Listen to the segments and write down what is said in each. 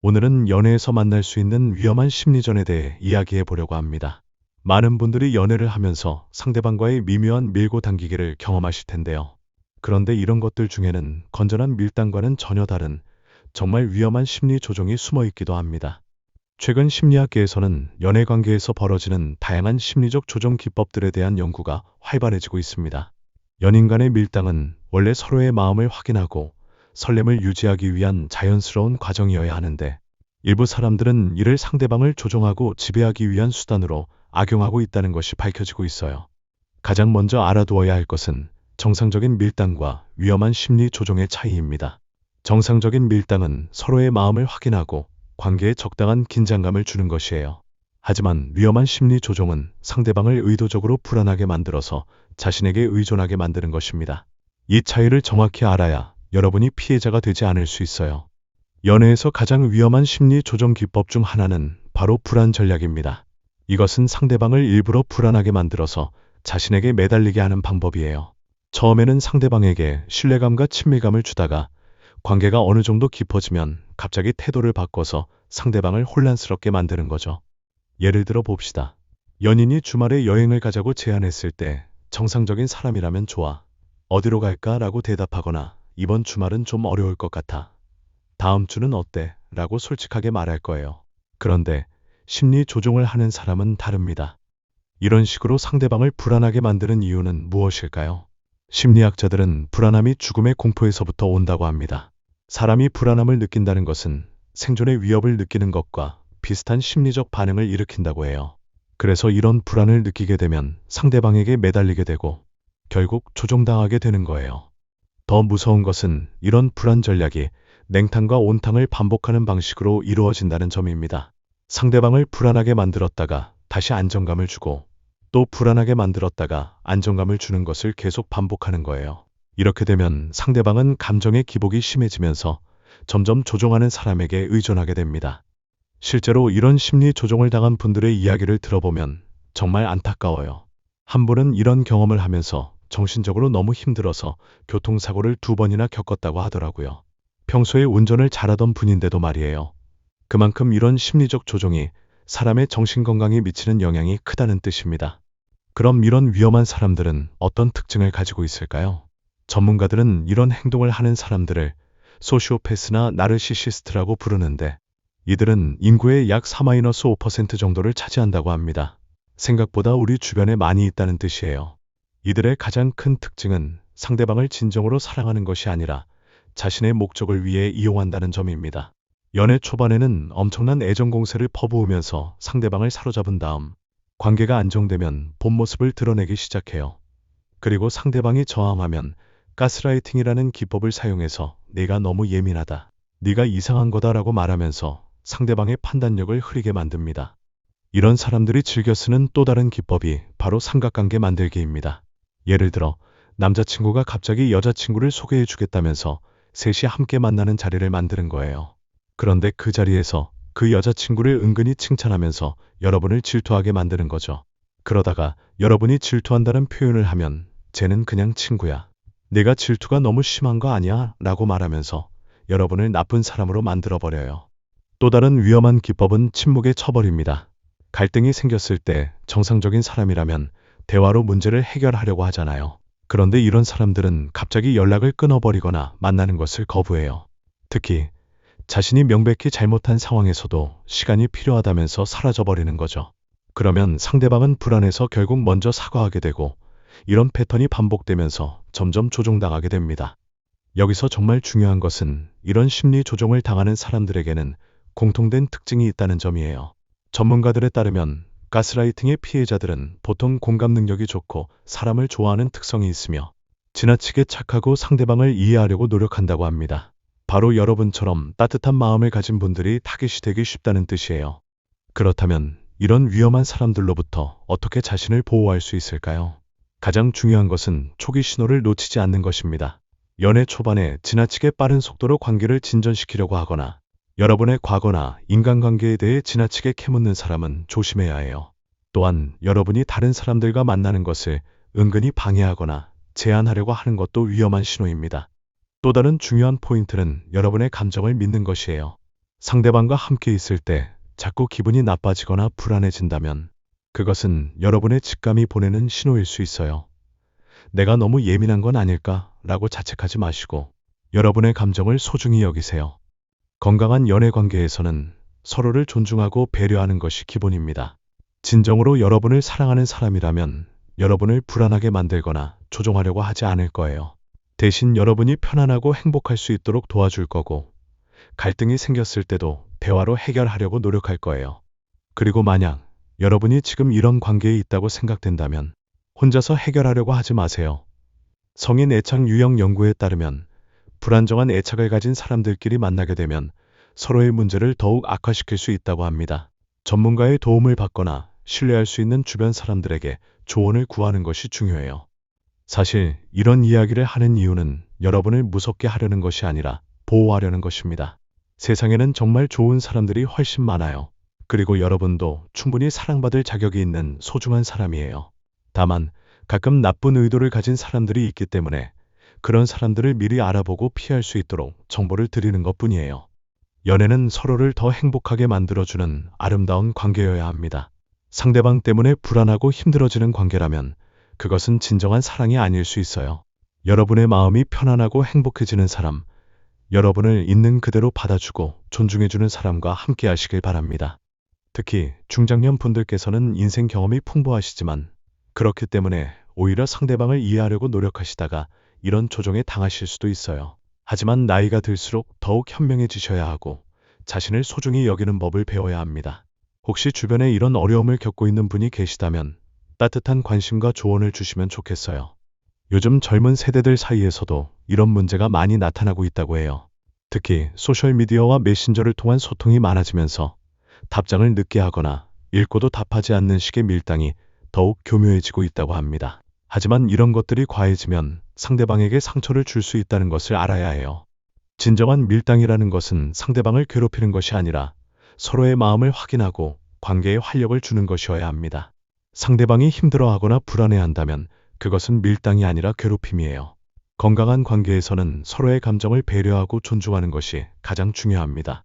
오늘은 연애에서 만날 수 있는 위험한 심리전에 대해 이야기해 보려고 합니다. 많은 분들이 연애를 하면서 상대방과의 미묘한 밀고 당기기를 경험하실 텐데요. 그런데 이런 것들 중에는 건전한 밀당과는 전혀 다른 정말 위험한 심리 조종이 숨어 있기도 합니다. 최근 심리학계에서는 연애 관계에서 벌어지는 다양한 심리적 조종 기법들에 대한 연구가 활발해지고 있습니다. 연인 간의 밀당은 원래 서로의 마음을 확인하고 설렘을 유지하기 위한 자연스러운 과정이어야 하는데, 일부 사람들은 이를 상대방을 조종하고 지배하기 위한 수단으로 악용하고 있다는 것이 밝혀지고 있어요. 가장 먼저 알아두어야 할 것은 정상적인 밀당과 위험한 심리 조종의 차이입니다. 정상적인 밀당은 서로의 마음을 확인하고 관계에 적당한 긴장감을 주는 것이에요. 하지만 위험한 심리 조종은 상대방을 의도적으로 불안하게 만들어서 자신에게 의존하게 만드는 것입니다. 이 차이를 정확히 알아야 여러분이 피해자가 되지 않을 수 있어요. 연애에서 가장 위험한 심리 조종 기법 중 하나는 바로 불안 전략입니다. 이것은 상대방을 일부러 불안하게 만들어서 자신에게 매달리게 하는 방법이에요. 처음에는 상대방에게 신뢰감과 친밀감을 주다가 관계가 어느 정도 깊어지면 갑자기 태도를 바꿔서 상대방을 혼란스럽게 만드는 거죠. 예를 들어 봅시다. 연인이 주말에 여행을 가자고 제안했을 때 정상적인 사람이라면 좋아. 어디로 갈까? 라고 대답하거나 이번 주말은 좀 어려울 것 같아. 다음 주는 어때? 라고 솔직하게 말할 거예요. 그런데 심리 조종을 하는 사람은 다릅니다. 이런 식으로 상대방을 불안하게 만드는 이유는 무엇일까요? 심리학자들은 불안함이 죽음의 공포에서부터 온다고 합니다. 사람이 불안함을 느낀다는 것은 생존의 위협을 느끼는 것과 비슷한 심리적 반응을 일으킨다고 해요. 그래서 이런 불안을 느끼게 되면 상대방에게 매달리게 되고 결국 조종당하게 되는 거예요. 더 무서운 것은 이런 불안 전략이 냉탕과 온탕을 반복하는 방식으로 이루어진다는 점입니다. 상대방을 불안하게 만들었다가 다시 안정감을 주고 또 불안하게 만들었다가 안정감을 주는 것을 계속 반복하는 거예요. 이렇게 되면 상대방은 감정의 기복이 심해지면서 점점 조종하는 사람에게 의존하게 됩니다. 실제로 이런 심리 조종을 당한 분들의 이야기를 들어보면 정말 안타까워요. 한 분은 이런 경험을 하면서 정신적으로 너무 힘들어서 교통사고를 2번이나 겪었다고 하더라고요. 평소에 운전을 잘하던 분인데도 말이에요. 그만큼 이런 심리적 조종이 사람의 정신건강에 미치는 영향이 크다는 뜻입니다. 그럼 이런 위험한 사람들은 어떤 특징을 가지고 있을까요? 전문가들은 이런 행동을 하는 사람들을 소시오패스나 나르시시스트라고 부르는데, 이들은 인구의 약 4-5% 정도를 차지한다고 합니다. 생각보다 우리 주변에 많이 있다는 뜻이에요. 이들의 가장 큰 특징은 상대방을 진정으로 사랑하는 것이 아니라 자신의 목적을 위해 이용한다는 점입니다. 연애 초반에는 엄청난 애정 공세를 퍼부으면서 상대방을 사로잡은 다음 관계가 안정되면 본 모습을 드러내기 시작해요. 그리고 상대방이 저항하면 가스라이팅이라는 기법을 사용해서 내가 너무 예민하다, 네가 이상한 거다라고 말하면서 상대방의 판단력을 흐리게 만듭니다. 이런 사람들이 즐겨 쓰는 또 다른 기법이 바로 삼각관계 만들기입니다. 예를 들어 남자친구가 갑자기 여자친구를 소개해 주겠다면서 셋이 함께 만나는 자리를 만드는 거예요. 그런데 그 자리에서 그 여자친구를 은근히 칭찬하면서 여러분을 질투하게 만드는 거죠. 그러다가 여러분이 질투한다는 표현을 하면 쟤는 그냥 친구야, 내가 질투가 너무 심한 거 아니야? 라고 말하면서 여러분을 나쁜 사람으로 만들어버려요. 또 다른 위험한 기법은 침묵의 처벌입니다. 갈등이 생겼을 때 정상적인 사람이라면 대화로 문제를 해결하려고 하잖아요. 그런데 이런 사람들은 갑자기 연락을 끊어버리거나 만나는 것을 거부해요. 특히 자신이 명백히 잘못한 상황에서도 시간이 필요하다면서 사라져버리는 거죠. 그러면 상대방은 불안해서 결국 먼저 사과하게 되고, 이런 패턴이 반복되면서 점점 조종당하게 됩니다. 여기서 정말 중요한 것은 이런 심리 조종을 당하는 사람들에게는 공통된 특징이 있다는 점이에요. 전문가들에 따르면 가스라이팅의 피해자들은 보통 공감 능력이 좋고 사람을 좋아하는 특성이 있으며 지나치게 착하고 상대방을 이해하려고 노력한다고 합니다. 바로 여러분처럼 따뜻한 마음을 가진 분들이 타깃이 되기 쉽다는 뜻이에요. 그렇다면 이런 위험한 사람들로부터 어떻게 자신을 보호할 수 있을까요? 가장 중요한 것은 초기 신호를 놓치지 않는 것입니다. 연애 초반에 지나치게 빠른 속도로 관계를 진전시키려고 하거나 여러분의 과거나 인간관계에 대해 지나치게 캐묻는 사람은 조심해야 해요. 또한 여러분이 다른 사람들과 만나는 것을 은근히 방해하거나 제한하려고 하는 것도 위험한 신호입니다. 또 다른 중요한 포인트는 여러분의 감정을 믿는 것이에요. 상대방과 함께 있을 때 자꾸 기분이 나빠지거나 불안해진다면 그것은 여러분의 직감이 보내는 신호일 수 있어요. 내가 너무 예민한 건 아닐까? 라고 자책하지 마시고 여러분의 감정을 소중히 여기세요. 건강한 연애 관계에서는 서로를 존중하고 배려하는 것이 기본입니다. 진정으로 여러분을 사랑하는 사람이라면 여러분을 불안하게 만들거나 조종하려고 하지 않을 거예요. 대신 여러분이 편안하고 행복할 수 있도록 도와줄 거고, 갈등이 생겼을 때도 대화로 해결하려고 노력할 거예요. 그리고 만약 여러분이 지금 이런 관계에 있다고 생각된다면 혼자서 해결하려고 하지 마세요. 성인 애착 유형 연구에 따르면 불안정한 애착을 가진 사람들끼리 만나게 되면 서로의 문제를 더욱 악화시킬 수 있다고 합니다. 전문가의 도움을 받거나 신뢰할 수 있는 주변 사람들에게 조언을 구하는 것이 중요해요. 사실 이런 이야기를 하는 이유는 여러분을 무섭게 하려는 것이 아니라 보호하려는 것입니다. 세상에는 정말 좋은 사람들이 훨씬 많아요. 그리고 여러분도 충분히 사랑받을 자격이 있는 소중한 사람이에요. 다만 가끔 나쁜 의도를 가진 사람들이 있기 때문에 그런 사람들을 미리 알아보고 피할 수 있도록 정보를 드리는 것뿐이에요. 연애는 서로를 더 행복하게 만들어주는 아름다운 관계여야 합니다. 상대방 때문에 불안하고 힘들어지는 관계라면 그것은 진정한 사랑이 아닐 수 있어요. 여러분의 마음이 편안하고 행복해지는 사람, 여러분을 있는 그대로 받아주고 존중해주는 사람과 함께 하시길 바랍니다. 특히 중장년 분들께서는 인생 경험이 풍부하시지만 그렇기 때문에 오히려 상대방을 이해하려고 노력하시다가 이런 조종에 당하실 수도 있어요. 하지만 나이가 들수록 더욱 현명해지셔야 하고 자신을 소중히 여기는 법을 배워야 합니다. 혹시 주변에 이런 어려움을 겪고 있는 분이 계시다면 따뜻한 관심과 조언을 주시면 좋겠어요. 요즘 젊은 세대들 사이에서도 이런 문제가 많이 나타나고 있다고 해요. 특히 소셜미디어와 메신저를 통한 소통이 많아지면서 답장을 늦게 하거나 읽고도 답하지 않는 식의 밀당이 더욱 교묘해지고 있다고 합니다. 하지만 이런 것들이 과해지면 상대방에게 상처를 줄 수 있다는 것을 알아야 해요. 진정한 밀당이라는 것은 상대방을 괴롭히는 것이 아니라 서로의 마음을 확인하고 관계에 활력을 주는 것이어야 합니다. 상대방이 힘들어하거나 불안해한다면 그것은 밀당이 아니라 괴롭힘이에요. 건강한 관계에서는 서로의 감정을 배려하고 존중하는 것이 가장 중요합니다.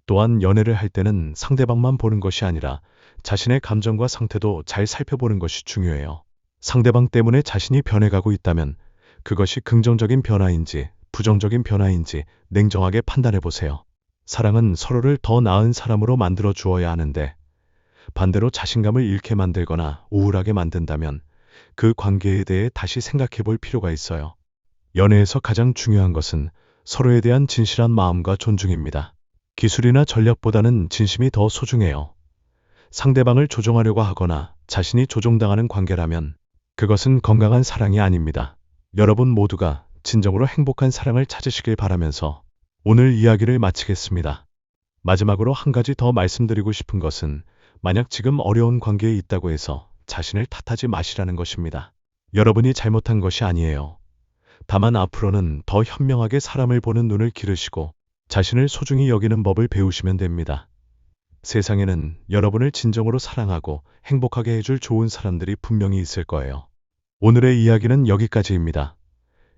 또한 연애를 할 때는 상대방만 보는 것이 아니라 자신의 감정과 상태도 잘 살펴보는 것이 중요해요. 상대방 때문에 자신이 변해가고 있다면 그것이 긍정적인 변화인지 부정적인 변화인지 냉정하게 판단해 보세요. 사랑은 서로를 더 나은 사람으로 만들어 주어야 하는데 반대로 자신감을 잃게 만들거나 우울하게 만든다면 그 관계에 대해 다시 생각해 볼 필요가 있어요. 연애에서 가장 중요한 것은 서로에 대한 진실한 마음과 존중입니다. 기술이나 전략보다는 진심이 더 소중해요. 상대방을 조종하려고 하거나 자신이 조종당하는 관계라면 그것은 건강한 사랑이 아닙니다. 여러분 모두가 진정으로 행복한 사랑을 찾으시길 바라면서 오늘 이야기를 마치겠습니다. 마지막으로 한 가지 더 말씀드리고 싶은 것은 만약 지금 어려운 관계에 있다고 해서 자신을 탓하지 마시라는 것입니다. 여러분이 잘못한 것이 아니에요. 다만 앞으로는 더 현명하게 사람을 보는 눈을 기르시고 자신을 소중히 여기는 법을 배우시면 됩니다. 세상에는 여러분을 진정으로 사랑하고 행복하게 해줄 좋은 사람들이 분명히 있을 거예요. 오늘의 이야기는 여기까지입니다.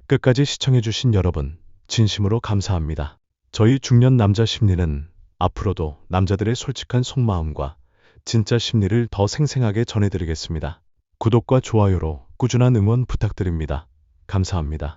끝까지 시청해주신 여러분, 진심으로 감사합니다. 저희 중년 남자 심리는 앞으로도 남자들의 솔직한 속마음과 진짜 심리를 더 생생하게 전해드리겠습니다. 구독과 좋아요로 꾸준한 응원 부탁드립니다. 감사합니다.